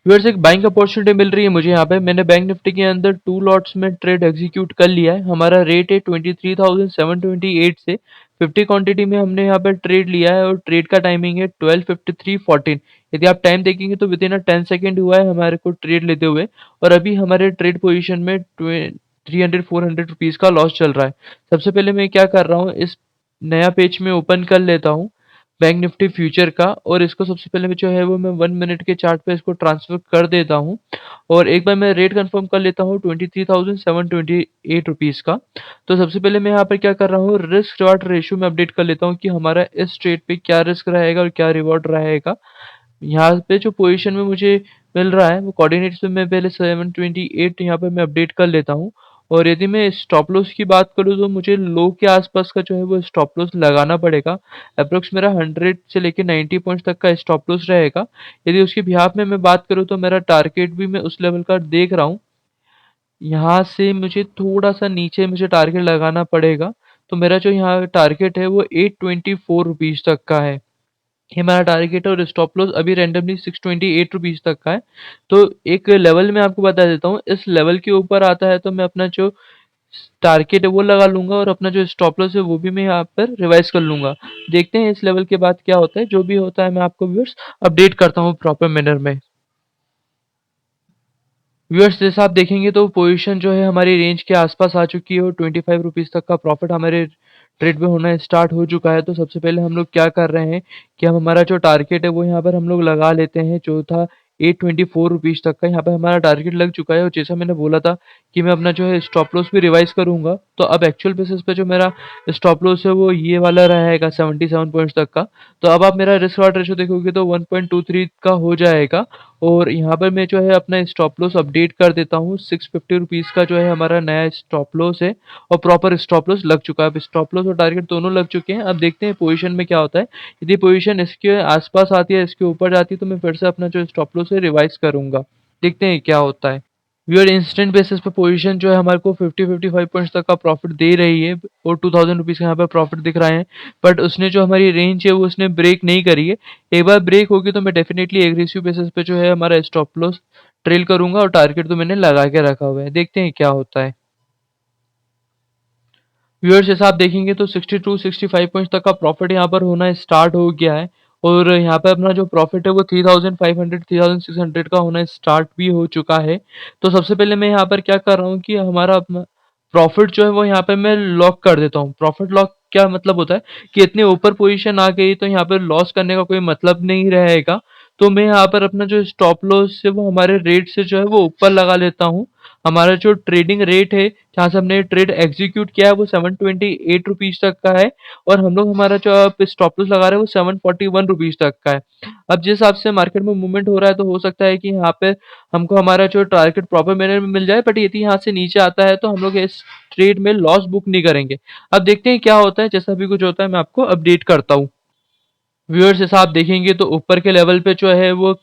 Viewers एक buying opportunity मिल रही है मुझे यहाँ पे। मैंने बैंक निफ्टी के अंदर 2 लॉट्स में ट्रेड एग्जीक्यूट कर लिया है। हमारा रेट है 23,728 से 50 क्वांटिटी में हमने यहाँ पे ट्रेड लिया है और ट्रेड का टाइमिंग है 12:53:14। यदि आप टाइम देखेंगे तो विद इन 10 सेकेंड हुआ है हमारे को ट्रेड लेते हुए, और अभी हमारे ट्रेड पोजीशन में 300-400 रुपीज़ का लॉस चल रहा है। सबसे पहले मैं क्या कर रहा हूँ, इस नया पेज में ओपन कर लेता हूँ बैंक निफ्टी फ्यूचर का, और इसको सबसे पहले जो है वो मैं 1 मिनट के चार्ट पे इसको ट्रांसफर कर देता हूँ। और एक बार मैं रेट कंफर्म कर लेता हूँ 23,728 रुपीज़ का। तो सबसे पहले मैं यहाँ पर क्या कर रहा हूँ, रिस्क रिवार्ड रेशियो में अपडेट कर लेता हूँ कि हमारा इस ट्रेड पे क्या रिस्क रहेगा और क्या रिवॉर्ड रहेगा। यहाँ पे जो पोजीशन में मुझे मिल रहा है वो कोऑर्डिनेट्स में मैं पहले 728 यहाँ पे मैं अपडेट कर लेता हूँ। और यदि मैं स्टॉप लॉस की बात करूँ तो मुझे लो के आसपास का जो है वो स्टॉप लॉस लगाना पड़ेगा। अप्रोक्स मेरा 100 से लेके 90 पॉइंट्स तक का स्टॉप लॉस रहेगा। यदि उसकी बिहाफ में मैं बात करूँ तो मेरा टारगेट भी मैं उस लेवल का देख रहा हूँ। यहाँ से मुझे थोड़ा सा नीचे मुझे टारगेट लगाना पड़ेगा। तो मेरा जो यहाँ टारगेट है वो 824 रुपीज़ तक का है। ये हमारा टारगेट है और स्टॉप लॉस अभी रैंडमली 628 रुपीज़ तक का है। तो एक लेवल मैं आपको बता देता हूँ, इस लेवल के ऊपर आता है तो मैं अपना जो टारगेट है वो लगा लूँगा और अपना जो स्टॉप लॉस है वो भी मैं यहाँ पर रिवाइज़ कर लूँगा। देखते हैं इस लेवल के बाद क्या होता है, जो भी होता है मैं आपको व्यूअर्स अपडेट करता हूँ प्रॉपर मैनर में। व्यूअर्स जैसा आप देखेंगे तो पोजीशन जो है हमारी रेंज के आसपास आ चुकी है और 25 रुपीज़ तक का प्रॉफिट हमारे ट्रेड में होना स्टार्ट हो चुका है। तो सबसे पहले हम लोग क्या कर रहे हैं कि हम हमारा जो टारगेट है वो यहाँ पर हम लोग लगा लेते हैं, जो था 824 रुपीज़ तक का। यहाँ पे हमारा टारगेट लग चुका है और जैसा मैंने बोला था कि मैं अपना जो है स्टॉप लॉस भी रिवाइज करूंगा, तो अब एक्चुअल बेसिस पे जो मेरा स्टॉप लॉस है वो ये वाला रहेगा 77 पॉइंट्स तक का। तो अब आप मेरा रिस्क वार्ड रेशो देखोगे तो 1.23 का हो जाएगा। और यहाँ पर मैं जो है अपना स्टॉप लॉस अपडेट कर देता हूँ, 650 रुपीज़ का जो है हमारा नया स्टॉप लॉस है और प्रॉपर स्टॉप लॉस लग चुका है। अब स्टॉप लॉस और टारगेट दोनों लग चुके हैं। अब देखते हैं पोजीशन में क्या होता है। यदि पोजीशन इसके आसपास आती है, इसके ऊपर जाती है, तो मैं फिर से अपना जो स्टॉप लॉस है रिवाइज करूंगा। देखते हैं क्या होता है। व्यूअर इंस्टेंट बेसिस पे पोजीशन जो है हमारे को 50-55 पॉइंट्स तक का प्रॉफिट दे रही है और 2000 रुपीज़ का यहाँ पर प्रॉफिट दिख रहा है। बट उसने जो हमारी रेंज है वो उसने ब्रेक नहीं करी है। एक बार ब्रेक होगी तो मैं डेफिनेटली एग्रेसिव बेसिस पे जो है हमारा स्टॉप लॉस ट्रेल करूंगा और टारगेट तो मैंने लगा के रखा हुआ है। देखते हैं क्या होता है। व्यूअर्स जैसा आप देखेंगे तो 62-65 पॉइंट्स तक का प्रॉफिट यहाँ पर होना स्टार्ट हो गया है। और यहाँ पे अपना जो प्रॉफिट है वो 3500 3600 का होना स्टार्ट भी हो चुका है। तो सबसे पहले मैं यहाँ पर क्या कर रहा हूँ कि हमारा अपना प्रॉफिट जो है वो यहाँ पे मैं लॉक कर देता हूँ। प्रॉफिट लॉक क्या मतलब होता है कि इतने ऊपर पोजीशन आ गई तो यहाँ पर लॉस करने का कोई मतलब नहीं रहेगा। तो मैं यहाँ पर अपना जो स्टॉप लॉस है वो हमारे रेट से जो है वो ऊपर लगा लेता हूँ। हमारा जो ट्रेडिंग रेट है जहाँ से हमने ट्रेड एग्जीक्यूट किया है वो 728 रुपीज़ तक का है। और हम लोग हमारा जो स्टॉप लॉस लगा रहे हैं वो 741 रुपीज़ तक का है। अब जिस हिसाब से मार्केट में मूवमेंट हो रहा है तो हो सकता है कि यहाँ पे हमको हमारा जो टारगेट प्रॉपर मैनर में मिल जाए, बट यदि यहाँ से नीचे आता है तो हम लोग इस ट्रेड में लॉस बुक नहीं करेंगे। अब देखते हैं क्या होता है, जैसा भी कुछ होता है मैं आपको अपडेट करता हूँ। व्यूअर्स जैसा आप देखेंगे तो ऊपर के लेवल पे जो है वो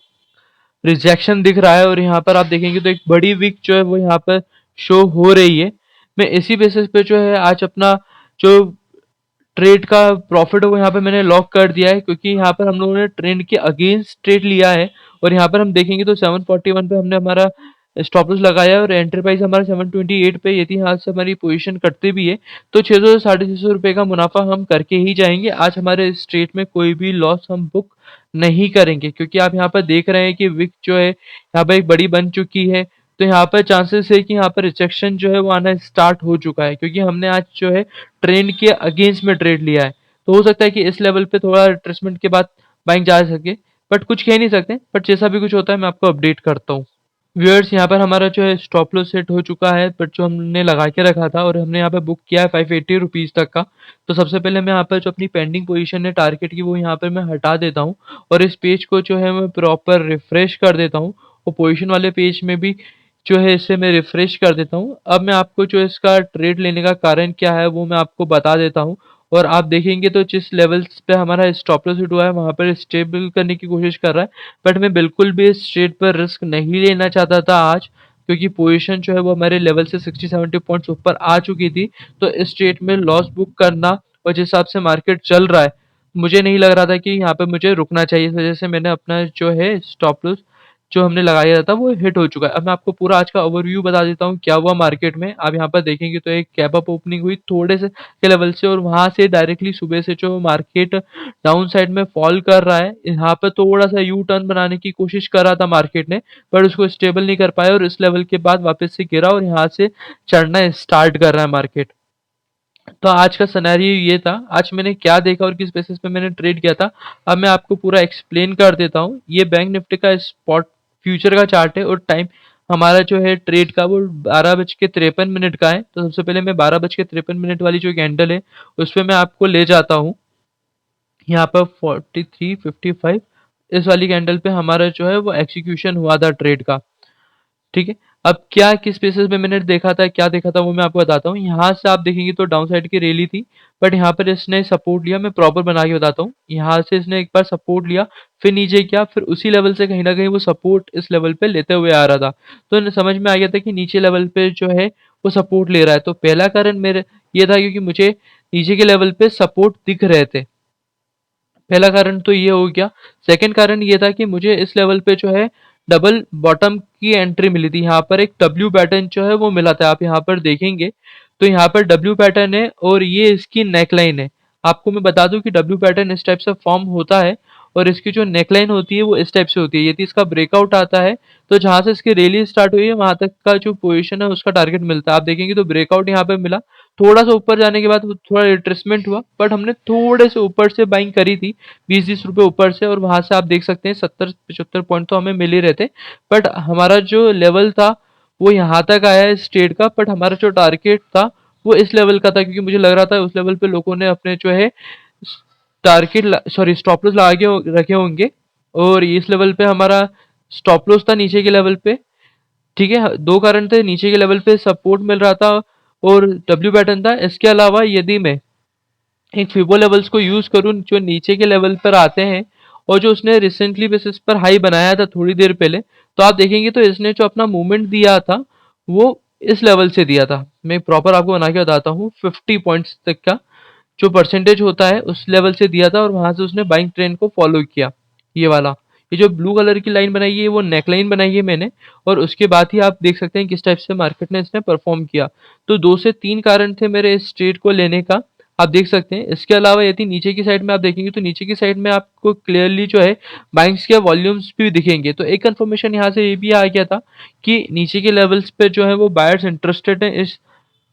रिजेक्शन दिख रहा है और यहाँ पर आप देखेंगे तो एक बड़ी विक जो है वो यहाँ पर शो हो रही है। मैं इसी बेसिस पे जो है आज अपना जो ट्रेड का प्रॉफिट है वो यहाँ पे मैंने लॉक कर दिया है, क्योंकि यहाँ पर हम लोगों ने ट्रेंड के अगेंस्ट ट्रेड लिया है। और यहाँ पर हम देखेंगे तो 741 पे हमने हमारा स्टॉप लॉस लगाया है और एंट्री प्राइस हमारा 728 पे। यदि यहाँ से हमारी पोजीशन कटती भी है तो 600 से 650 रुपये का मुनाफा हम करके ही जाएंगे। आज हमारे इस ट्रेड में कोई भी लॉस हम बुक नहीं करेंगे, क्योंकि आप यहाँ पर देख रहे हैं कि विक जो है यहाँ पर एक बड़ी बन चुकी है। तो यहाँ पर चांसेस है कि यहाँ पर रिजेक्शन जो है वो आना स्टार्ट हो चुका है, क्योंकि हमने आज जो है ट्रेंड के अगेंस्ट में ट्रेड लिया है। तो हो सकता है कि इस लेवल पे थोड़ा रिट्रेसमेंट के बाद बाइंग जा सके, बट कुछ कह नहीं सकते। बट जैसा भी कुछ होता है मैं आपको अपडेट करता हूँ। व्यूअर्स यहाँ पर हमारा जो है स्टॉप लॉस सेट हो चुका है, बट जो हमने लगा के रखा था और हमने यहाँ पे बुक किया है 580 रुपीज़ तक का। तो सबसे पहले मैं यहाँ पर जो अपनी पेंडिंग पोजीशन है टारगेट की वो यहाँ पर मैं हटा देता हूँ और इस पेज को जो है मैं प्रॉपर रिफ्रेश कर देता हूँ। और पोजीशन वाले पेज में भी जो है इसे मैं रिफ्रेश कर देता हूँ। अब मैं आपको जो इसका ट्रेड लेने का कारण क्या है वो मैं आपको बता देता हूँ। और आप देखेंगे तो जिस लेवल्स पे हमारा स्टॉप लॉस हिट हुआ है वहाँ पर स्टेबल करने की कोशिश कर रहा है। बट मैं बिल्कुल भी इस ट्रेड पर रिस्क नहीं लेना चाहता था आज, क्योंकि पोजीशन जो है वो हमारे लेवल से 60-70 पॉइंट्स ऊपर आ चुकी थी। तो इस ट्रेड में लॉस बुक करना और जिस हिसाब से मार्केट चल रहा है मुझे नहीं लग रहा था कि यहाँ पे मुझे रुकना चाहिए। इस वजह से मैंने अपना जो है स्टॉप लॉस जो हमने लगाया था वो हिट हो चुका है। अब मैं आपको पूरा आज का ओवरव्यू बता देता हूँ क्या हुआ मार्केट में। आप यहाँ पर देखेंगे तो एक गैप अप ओपनिंग हुई थोड़े से के लेवल से, और वहां से डायरेक्टली सुबह से जो मार्केट डाउन साइड में फॉल कर रहा है, यहाँ पे थोड़ा सा यू टर्न बनाने की कोशिश कर रहा था मार्केट ने, पर उसको स्टेबल नहीं कर पाया और इस लेवल के बाद वापस से गिरा और यहाँ से चढ़ना स्टार्ट कर रहा है मार्केट। तो आज का सिनेरियो ये था, आज मैंने क्या देखा और किस बेसिस पे मैंने ट्रेड किया था, अब मैं आपको पूरा एक्सप्लेन कर देता हूँ। ये बैंक निफ्टी का स्पॉट फ्यूचर का चार्ट है और टाइम हमारा जो है ट्रेड का वो 12:53 का है। तो सबसे पहले मैं 12:53 वाली जो कैंडल है उस पर मैं आपको ले जाता हूँ। यहाँ पर 43.55 इस वाली कैंडल पे हमारा जो है वो एग्जीक्यूशन हुआ था ट्रेड का। ठीक है, अब क्या किस बेसिस पे मैंने देखा था, क्या देखा था वो मैं आपको बताता हूँ। यहाँ से आप देखेंगे तो डाउन साइड की रैली थी, बट यहाँ पर इसने सपोर्ट लिया। मैं प्रॉपर बना के बताता हूँ। यहाँ से इसने एक बार सपोर्ट लिया, फिर नीचे किया, फिर उसी लेवल से कहीं ना कहीं वो सपोर्ट इस लेवल पे लेते हुए आ रहा था। तो समझ में आ गया था कि नीचे लेवल पे जो है वो सपोर्ट ले रहा है। तो पहला कारण मेरे ये था क्योंकि मुझे नीचे के लेवल पे सपोर्ट दिख रहे थे। पहला कारण तो ये हो गया। सेकंड कारण ये था कि मुझे इस लेवल पे जो है डबल बॉटम की एंट्री मिली थी। यहाँ पर एक डब्ल्यू पैटर्न जो है वो मिला था। आप यहाँ पर देखेंगे तो यहाँ पर डब्ल्यू पैटर्न है और ये इसकी नेकलाइन है। आपको मैं बता दूं कि डब्ल्यू पैटर्न इस टाइप से फॉर्म होता है और इसकी जो नेकलाइन होती है वो इस टाइप से होती है। यदि इसका ब्रेकआउट आता है तो जहां से इसकी रैली स्टार्ट हुई है वहां तक का जो पोजीशन है उसका टारगेट मिलता है। आप देखेंगे तो ब्रेकआउट यहाँ पे मिला, थोड़ा सा ऊपर जाने के बाद थोड़ा रिट्रेसमेंट हुआ, बट हमने थोड़े से ऊपर से बाइंग करी थी 20-20 रुपए ऊपर से, और वहां से आप देख सकते हैं 70-75 पॉइंट तो हमें मिल ही रहते। बट हमारा जो लेवल था वो यहाँ तक आया है स्ट्रेट का, बट हमारा जो टारगेट था वो इस लेवल का था, क्योंकि मुझे लग रहा था उस लेवल पे लोगों ने अपने जो है टारगेट सॉरी स्टॉप लॉस लगा के रखे होंगे, और इस लेवल पे हमारा स्टॉप लॉस था नीचे के लेवल पे। ठीक है, दो कारण थे, नीचे के लेवल पे सपोर्ट मिल रहा था और डब्ल्यू पैटर्न था। इसके अलावा यदि मैं एक फिबो लेवल्स को यूज करूं जो नीचे के लेवल पर आते हैं और जो उसने रिसेंटली बेसिस पर हाई बनाया था थोड़ी देर पहले, तो आप देखेंगे तो इसने जो अपना मूवमेंट दिया था वो इस लेवल से दिया था। मैं प्रॉपर आपको बना के बताता हूँ। 50 पॉइंट्स तक का जो परसेंटेज होता है उस लेवल से दिया था और वहां से उसने बाइंग ट्रेंड को फॉलो किया। ये वाला, ये जो ब्लू कलर की लाइन बनाई है वो नेक लाइन बनाई है मैंने, और उसके बाद ही आप देख सकते हैं किस टाइप से मार्केट ने इसने परफॉर्म किया। तो 2 से 3 कारण थे मेरे इस ट्रेड को लेने का, आप देख सकते हैं। इसके अलावा यदि नीचे की साइड में आप देखेंगे तो नीचे की साइड में आपको क्लियरली जो है बाइंग्स के वॉल्यूम्स भी दिखेंगे। तो एक कंफर्मेशन यहाँ से ये भी आ गया था कि नीचे के लेवल्स पे जो है वो बायर्स इंटरेस्टेड है इस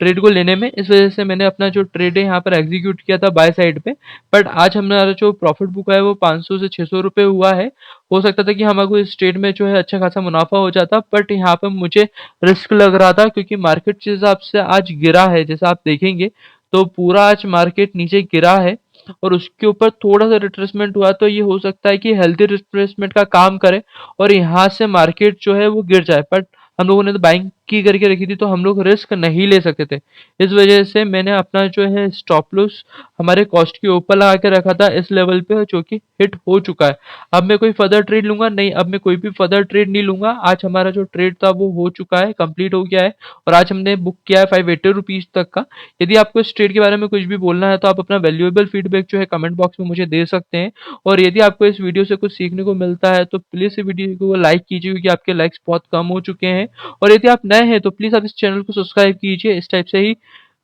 ट्रेड को लेने में। इस वजह से मैंने अपना जो ट्रेड है यहाँ पर एग्जीक्यूट किया था बाय साइड पे। बट आज हमारा जो प्रॉफिट बुक है वो 500 से 600 रुपये हुआ है। हो सकता था कि हमारे इस ट्रेड में जो है अच्छा खासा मुनाफा हो जाता, बट यहाँ पर मुझे रिस्क लग रहा था क्योंकि मार्केट जिस हिसाब से आज गिरा है, जैसा आप देखेंगे तो पूरा आज मार्केट नीचे गिरा है और उसके ऊपर थोड़ा सा रिट्रेसमेंट हुआ। तो ये हो सकता है कि हेल्थी रिट्रेसमेंट का काम करे और यहाँ से मार्केट जो है वो गिर जाए। बट हम लोगों ने तो बाइंग की करके रखी थी तो हम लोग रिस्क नहीं ले सकते थे। इस वजह से मैंने अपना जो है स्टॉप लॉस हमारे कॉस्ट के ऊपर लगा के रखा था इस लेवल पे, जो कि हिट हो चुका है। अब मैं कोई फर्दर ट्रेड लूंगा नहीं, अब मैं कोई भी फर्दर ट्रेड नहीं लूंगा। आज हमारा जो ट्रेड था वो हो चुका है, कंप्लीट हो गया है, और आज हमने बुक किया है 580 रुपीज तक का। यदि आपको इस ट्रेड के बारे में कुछ भी बोलना है तो आप अपना वैल्यूएबल फीडबैक जो है कमेंट बॉक्स में मुझे दे सकते हैं। और यदि आपको इस वीडियो से कुछ सीखने को मिलता है तो प्लीज इस वीडियो को लाइक कीजिए, क्योंकि आपके लाइक्स बहुत कम हो चुके हैं। और यदि आप नए हैं तो प्लीज आप इस चैनल को सब्सक्राइब कीजिए इस टाइप से ही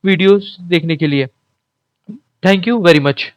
वीडियोस देखने के लिए। Thank you very much.